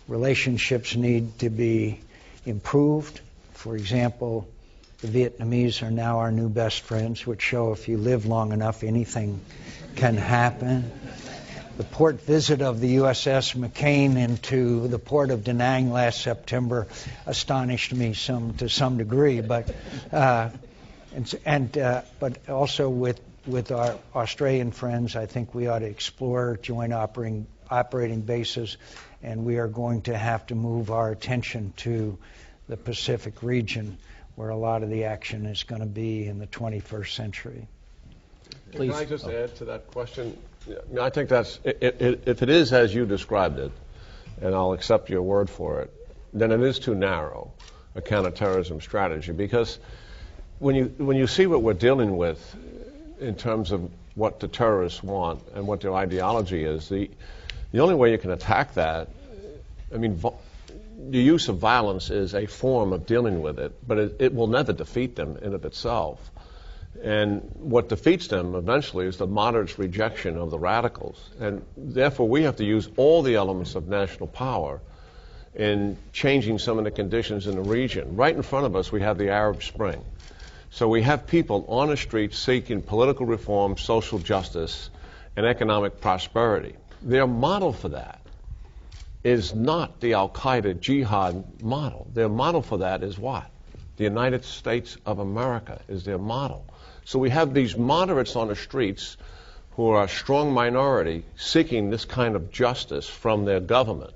Relationships need to be improved. For example, the Vietnamese are now our new best friends, which show if you live long enough, anything can happen. The port visit of the USS McCain into the port of Da Nang last September astonished me to some degree, but also with our Australian friends, I think we ought to explore joint operating bases, and we are going to have to move our attention to the Pacific region, where a lot of the action is going to be in the 21st century. Please. Can I just add to that question? I think that's, if it is as you described it, and I'll accept your word for it, then it is too narrow a counterterrorism strategy, because when you see what we're dealing with in terms of what the terrorists want and what their ideology is, the only way you can attack that, I mean, the use of violence is a form of dealing with it, but it will never defeat them in of itself. And what defeats them eventually is the moderates' rejection of the radicals. And therefore, we have to use all the elements of national power in changing some of the conditions in the region. Right in front of us, we have the Arab Spring. So we have people on the streets seeking political reform, social justice, and economic prosperity. Their model for that is not the al-Qaeda jihad model. Their model for that is what? The United States of America is their model. So we have these moderates on the streets who are a strong minority seeking this kind of justice from their government.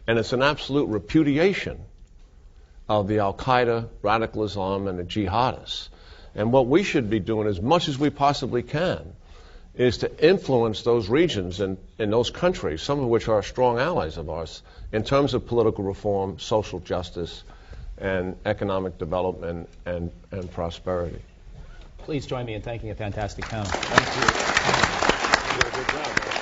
And it's an absolute repudiation of the al-Qaeda, radical Islam, and the jihadists. And what we should be doing as much as we possibly can is to influence those regions and those countries, some of which are strong allies of ours, in terms of political reform, social justice, and economic development and prosperity. Please join me in thanking a fantastic panel. Thank you. You did a good job.